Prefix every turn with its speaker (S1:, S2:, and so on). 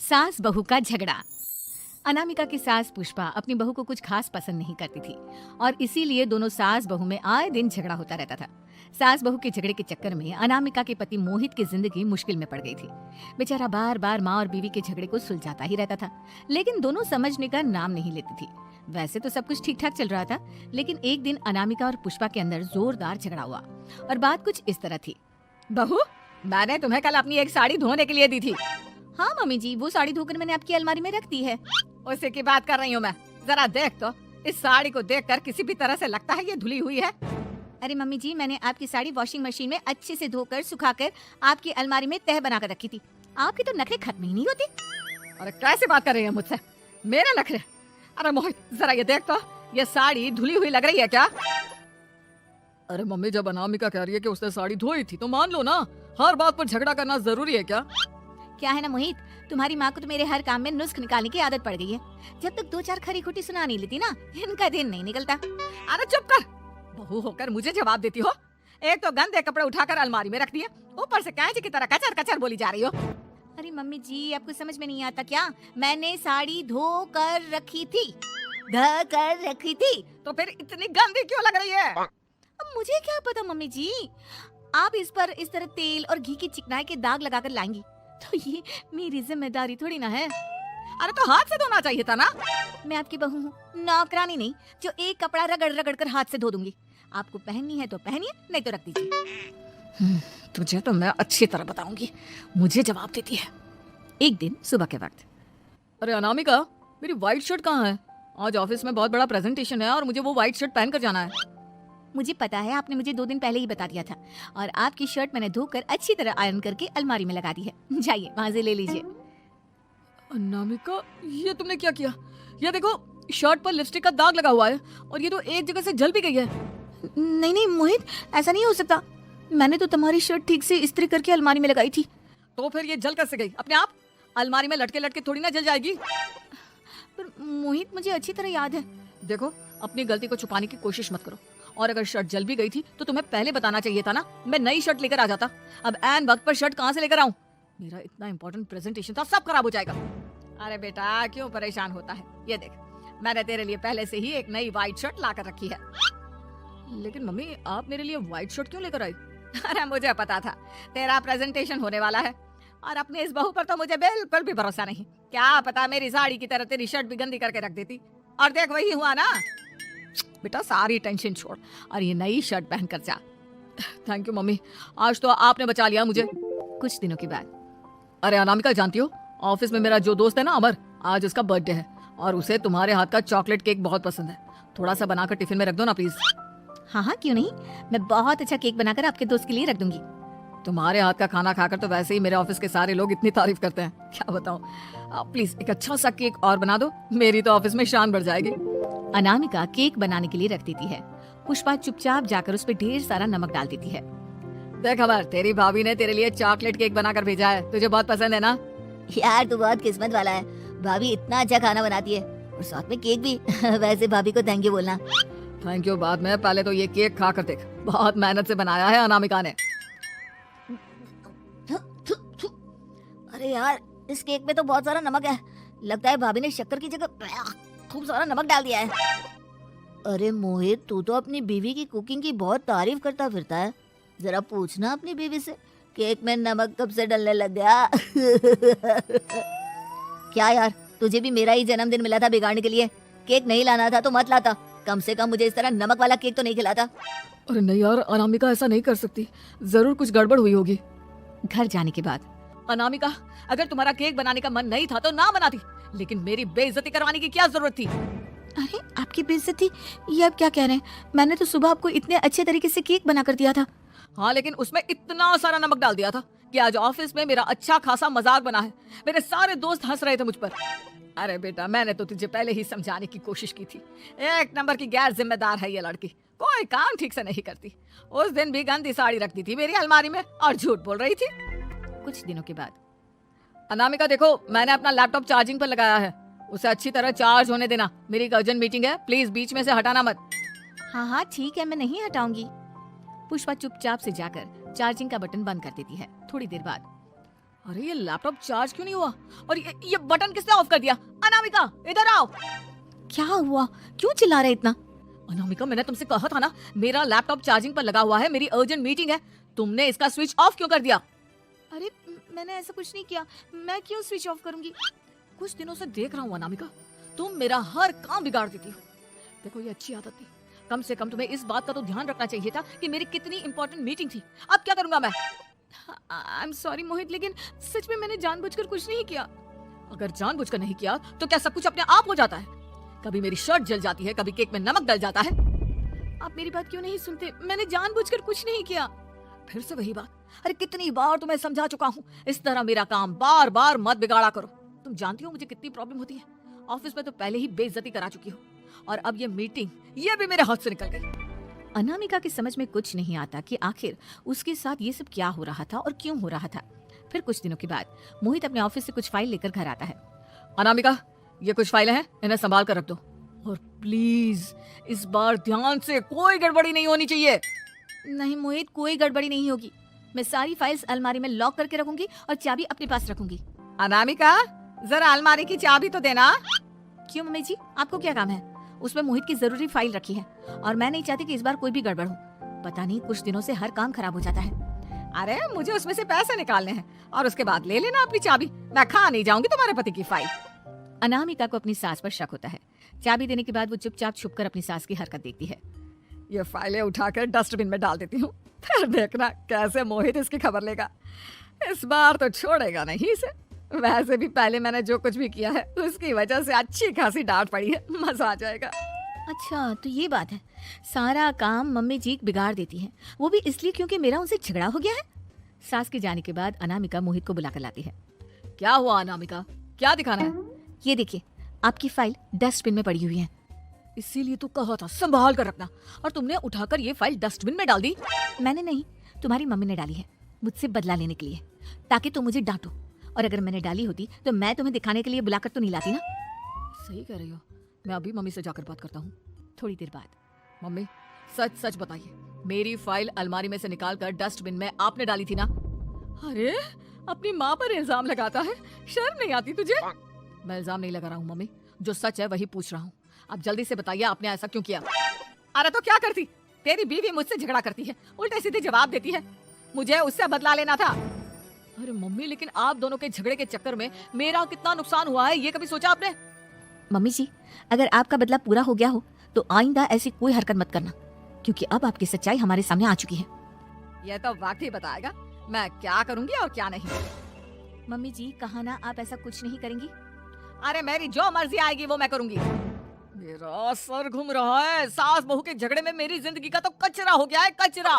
S1: सास बहू का झगड़ा। अनामिका की सास पुष्पा अपनी बहू को कुछ खास पसंद नहीं करती थी और इसीलिए दोनों सास बहू में आए दिन झगड़ा होता रहता था। सास बहू के झगड़े के चक्कर में अनामिका के पति मोहित की जिंदगी मुश्किल में पड़ गई थी। बेचारा बार बार माँ और बीवी के झगड़े को सुलझाता ही रहता था, लेकिन दोनों समझने का नाम नहीं लेती थी। वैसे तो सब कुछ ठीक ठाक चल रहा था, लेकिन एक दिन अनामिका और पुष्पा के अंदर जोरदार झगड़ा हुआ और बात कुछ इस तरह थी। बहू, मैंने तुम्हें कल अपनी एक साड़ी धोने के लिए दी थी। हाँ मम्मी जी, वो साड़ी धोकर मैंने आपकी अलमारी में रख दी है। उसी की बात कर रही हूँ मैं। जरा देख तो, इस साड़ी को देखकर किसी भी तरह से लगता है ये धुली हुई है। अरे मम्मी जी, मैंने आपकी साड़ी वॉशिंग मशीन में अच्छे से धोकर सुखाकर आपकी अलमारी में तह बनाकर रखी थी। आपके तो नखरे खत्म ही नहीं होते। अरे कैसे बात कर रही है मुझसे? मेरे नखरे? अरे मोहित, जरा ये देख तो, ये साड़ी धुली हुई लग रही है क्या?
S2: अरे मम्मी, जब अनामिका कह रही है कि उसने साड़ी धोई थी तो मान लो ना। हर बात पर झगड़ा करना जरूरी है क्या?
S1: क्या है ना मोहित, तुम्हारी माँ को तो मेरे हर काम में नुस्ख निकालने की आदत पड़ गई है। जब तक दो चार खरी खोटी सुना नहीं लेती ना, इनका दिन नहीं निकलता।
S2: अरे चुप कर, बहू होकर मुझे जवाब देती हो। एक तो गंदे कपड़े उठाकर अलमारी में रख दिए, ऊपर से कैंची की तरह कचर कचर बोली जा रही हो।
S1: अरे मम्मी जी, आपको समझ में नहीं आता क्या? मैंने साड़ी धो कर रखी थी, धो कर रखी थी।
S2: तो फिर इतनी गंदी क्यों लग रही है?
S1: अब मुझे क्या पता मम्मी जी, आप इस पर इस तरह तेल और घी की चिकनाई के दाग लगाकर लाएंगी तो ये मेरी जिम्मेदारी थोड़ी ना है।
S2: अरे तो हाथ से धोना चाहिए था ना।
S1: मैं आपकी बहू हूँ, नौकरानी नहीं जो एक कपड़ा रगड़ रगड़ कर हाथ से धो दूंगी। आपको पहननी है तो पहनिए, नहीं तो रख दीजिए।
S2: तुझे तो मैं अच्छी तरह बताऊंगी, मुझे जवाब देती है।
S1: एक दिन सुबह के वक्त,
S2: अरे अनामिका, मेरी व्हाइट शर्ट कहाँ है? आज ऑफिस में बहुत बड़ा प्रेजेंटेशन है और मुझे वो व्हाइट शर्ट पहन कर जाना है।
S1: मुझे पता है, आपने मुझे 2 दिन पहले ही बता दिया था और आपकी शर्ट मैंने धोकर अच्छी तरह आयरन करके अलमारी में लगा दी है। जाइए वहां से ले लीजिए।
S2: अनामिका, ये तुमने क्या किया? ये देखो, शर्ट पर लिपस्टिक का दाग लगा हुआ है और ये तो एक जगह से जल भी गई है।
S1: नहीं नहीं मोहित, ऐसा नहीं हो सकता। मैंने तो तुम्हारी शर्ट ठीक से इस्त्री करके अलमारी में लगाई थी।
S2: तो फिर ये जल कैसे गई अपने आप? अलमारी में लटके लटके थोड़ी ना जल जाएगी।
S1: पर मोहित, मुझे अच्छी तरह याद है।
S2: देखो, अपनी गलती को छुपाने की कोशिश मत करो। और अगर शर्ट जल भी गई थी तो तुम्हें पहले बताना चाहिए था ना। मैं नई शर्ट लेकर आ जाता। अब ऐन वक्त पर शर्ट कहाँ से लेकर आऊं? मेरा इतना इंपॉर्टेंट प्रेजेंटेशन था, सब खराब हो जाएगा। अरे बेटा, क्यों परेशान होता है? ये देख, मैंने तेरे लिए पहले से ही एक नई व्हाइट शर्ट ला कर रखी है। लेकिन मम्मी, आप मेरे लिए व्हाइट शर्ट क्यों लेकर आई? अरे मुझे पता था तेरा प्रेजेंटेशन होने वाला है और अपने इस बहू पर तो मुझे बिल्कुल भी भरोसा नहीं। क्या पता मेरी साड़ी की तरह तेरी शर्ट भी गंदी करके रख देती। और देख, वही हुआ ना। बेटा, सारी टेंशन छोड़ और ये नई शर्ट पहन कर जा। थैंक यू मम्मी, आज तो आपने बचा लिया मुझे।
S1: कुछ दिनों के बाद,
S2: अरे अनामिका, जानती हो, ऑफिस में मेरा जो दोस्त है ना अमर, आज उसका बर्थडे है और उसे तुम्हारे हाथ का चॉकलेट केक बहुत पसंद है। थोड़ा सा बनाकर टिफिन में रख दो ना प्लीज।
S1: हाँ हाँ क्यों नहीं, मैं बहुत अच्छा केक बनाकर आपके दोस्त के लिए रख दूंगी।
S2: तुम्हारे हाथ का खाना खाकर तो वैसे ही मेरे ऑफिस के सारे लोग इतनी तारीफ करते हैं, क्या बताऊं। आप प्लीज एक अच्छा सा केक और बना दो, मेरी तो ऑफिस में शान बढ़ जाएगी।
S1: अनामिका केक बनाने के लिए रख देती है। पुष्पा चुपचाप जाकर उस पर ढेर सारा नमक डाल देती है।
S2: देख अमर, तेरी भाभी ने तेरे लिए चॉकलेट केक बनाकर भेजा है, तुझे बहुत पसंद है ना?
S1: यार तू बहुत किस्मत वाला है, भाभी इतना अच्छा खाना बनाती है और साथ में केक भी। वैसे भाभी को थैंक यू बोलना।
S2: थैंक यू बाद में, पहले तो ये केक खा कर देख, बहुत मेहनत से बनाया है अनामिका ने।
S1: अरे यार, इस केक में तो बहुत सारा नमक है। लगता है भाभी ने शक्कर की जगह खूब सारा नमक डाल दिया है। अरे मोहित, तू तो अपनी बीवी की कुकिंग की बहुत तारीफ करता फिरता है। जरा पूछना अपनी बीवी से, केक में नमक कब से डलने लग गया? क्या यार, तुझे भी मेरा ही जन्मदिन मिला था बिगाड़ने के लिए? केक नहीं लाना था तो मत लाता, कम से कम मुझे इस तरह नमक वाला केक तो नहीं खिलाता।
S2: अरे नहीं यार, अनामिका ऐसा नहीं कर सकती, जरूर कुछ गड़बड़ हुई होगी।
S1: घर जाने के बाद,
S2: अनामिका, अगर तुम्हारा केक बनाने का मन नहीं था तो ना बनाती, लेकिन मेरी बेइज्जती करवाने की क्या जरूरत थी?
S1: अरे आपकी बेइज्जती, ये आप क्या कह रहे हैं? मैंने तो सुबह आपको इतने अच्छे तरीके से केक बनाकर दिया था।
S2: हाँ, लेकिन उसमें इतना सारा नमक डाल दिया था कि आज ऑफिस में मेरा अच्छा खासा मजाक बना है। मेरे सारे दोस्त हंस रहे थे मुझ पर। अरे बेटा, मैंने तो तुझे पहले ही समझाने की कोशिश की थी। एक नंबर की गैर जिम्मेदार है ये लड़की, कोई काम ठीक से नहीं करती। उस दिन भी गंदी साड़ी रखती थी मेरी अलमारी में और झूठ बोल रही थी।
S1: कुछ दिनों के बाद,
S2: अनामिका देखो, मैंने अपना लैपटॉप चार्जिंग पर लगाया है, उसे अच्छी तरह चार्ज होने देना। मेरी एक अर्जेंट मीटिंग है, प्लीज बीच में से हटाना मत।
S1: हाँ हाँ ठीक है, मैं नहीं हटाऊंगी। पुष्पा चुपचाप से जाकर चार्जिंग का बटन बंद कर देती है। थोड़ी देर बाद,
S2: अरे ये लैपटॉप चार्ज क्यों नहीं हुआ? और ये बटन किसने ऑफ कर दिया? अनामिका इधर आओ।
S1: क्या हुआ? क्यों चिल्ला रहे इतना?
S2: अनामिका मैंने तुमसे कहा था ना, मेरा लैपटॉप चार्जिंग पर लगा हुआ है, मेरी अर्जेंट मीटिंग है। तुमने इसका स्विच ऑफ क्यों कर दिया?
S1: अरे मैंने ऐसा कुछ नहीं किया, मैं क्यों स्विच ऑफ करूंगी?
S2: कुछ दिनों से देख रहा हूँ अनामिका, तुम मेरा हर काम बिगाड़ देती हो। देखो ये अच्छी आदत थी, कम से कम तुम्हें इस बात का तो ध्यान रखना चाहिए था कि मेरी कितनी इंपॉर्टेंट मीटिंग थी। अब क्या करूंगा मैं?
S1: आई एम सॉरी मोहित, लेकिन सच में मैंने जानबूझकर कुछ नहीं किया।
S2: अगर जानबूझकर नहीं किया तो क्या सब कुछ अपने आप हो जाता है? कभी मेरी शर्ट जल जाती है, कभी केक में नमक डल जाता है।
S1: आप मेरी बात क्यों नहीं सुनते? मैंने जानबूझकर कुछ नहीं किया।
S2: फिर से वही बात। अरे कितनी बार तुम्हें समझा चुका हूँ, इस तरह मेरा काम बार बार मत बिगाड़ा करो। तुम जानती हो मुझे कितनी प्रॉब्लम होती है। ऑफिस में तो पहले ही बेइज्जती करा चुकी हो, और अब ये मीटिंग, ये भी मेरे हाथ से निकल गई।
S1: अनामिका की समझ में कुछ नहीं आता कि आखिर उसके साथ ये सब क्या हो रहा था और क्यों हो रहा था। फिर कुछ दिनों के बाद मोहित अपने ऑफिस से कुछ फाइल लेकर घर आता है।
S2: अनामिका, ये कुछ फाइलें हैं, इन्हें संभाल कर रख दो, और प्लीज इस बार ध्यान से, कोई गड़बड़ी नहीं होनी चाहिए।
S1: नहीं मोहित, कोई गड़बड़ी नहीं होगी। मैं सारी फाइल्स अलमारी में लॉक करके रखूंगी और चाबी अपने पास रखूंगी।
S2: अनामिका, जरा अलमारी की चाबी तो देना।
S1: क्यों मम्मी जी, आपको क्या काम है? उसमें मोहित की जरूरी फाइल रखी है और मैं नहीं चाहती कि इस बार कोई भी गड़बड़ हो। पता नहीं कुछ दिनों से हर काम खराब हो जाता है।
S2: अरे मुझे उसमें से पैसे निकालने हैं, और उसके बाद ले लेना अपनी चाबी। मैं खा नहीं जाऊंगी तुम्हारे पति की फाइल।
S1: अनामिका को अपनी सास पर शक होता है। चाबी देने के बाद वो चुपचाप छुपकर अपनी सास की हरकत देखती है।
S2: ये फाइलें उठाकर डस्टबिन में डाल देती हूँ, फिर देखना कैसे मोहित इसकी खबर लेगा। इस बार तो छोड़ेगा नहीं इसे। वैसे भी पहले मैंने जो कुछ भी किया है उसकी वजह से अच्छी खासी डांट पड़ी है, मजा आ जाएगा।
S1: अच्छा तो ये बात है, सारा काम मम्मी जी बिगाड़ देती हैं, वो भी इसलिए क्योंकि मेरा उनसे झगड़ा हो गया है। सास के जाने के बाद अनामिका मोहित को बुलाकर लाती है।
S2: क्या हुआ अनामिका, क्या दिखाना है?
S1: ये देखिए, आपकी फाइल डस्टबिन में पड़ी हुई है।
S2: इसीलिए तो कहा था संभाल कर रखना, और तुमने उठाकर ये फाइल डस्टबिन में डाल दी।
S1: मैंने नहीं, तुम्हारी मम्मी ने डाली है, मुझसे बदला लेने के लिए, ताकि तुम मुझे डांटो। और अगर मैंने डाली होती तो मैं तुम्हें दिखाने के लिए बुलाकर तो नहीं लाती ना।
S2: सही कह रही हो, मैं अभी मम्मी से जाकर बात करता हूँ।
S1: थोड़ी देर बाद।
S2: मम्मी सच सच बताइए, मेरी फाइल अलमारी में से निकालकर डस्टबिन में आपने डाली थी ना? अरे अपनी माँ पर इल्जाम लगाता है, शर्म नहीं आती तुझे? मैं इल्जाम नहीं लगा रहा हूँ मम्मी, जो सच है वही पूछ रहा हूँ। अब जल्दी से बताइए आपने ऐसा क्यों किया? अरे तो क्या करती, तेरी बीवी मुझसे झगड़ा करती है, उल्टे सीधे जवाब देती है, मुझे उससे बदला लेना था। अरे मम्मी, लेकिन आप दोनों के झगड़े के चक्कर में मेरा कितना नुकसान हुआ है, ये कभी सोचा आपने?
S1: मम्मी जी, अगर आपका बदला पूरा हो गया हो तो आइंदा ऐसी कोई हरकत मत करना, क्योंकि अब आपकी सच्चाई हमारे सामने आ चुकी है।
S2: यह तो वक्त ही बताएगा मैं क्या करूंगी और क्या नहीं।
S1: मम्मी जी, कहा ना आप ऐसा कुछ नहीं करेंगी।
S2: अरे मेरी जो मर्जी आएगी वो मैं करूंगी। मेरा सर घूम रहा है, सास बहू के झगड़े में मेरी जिंदगी का तो कचरा हो गया है, कचरा।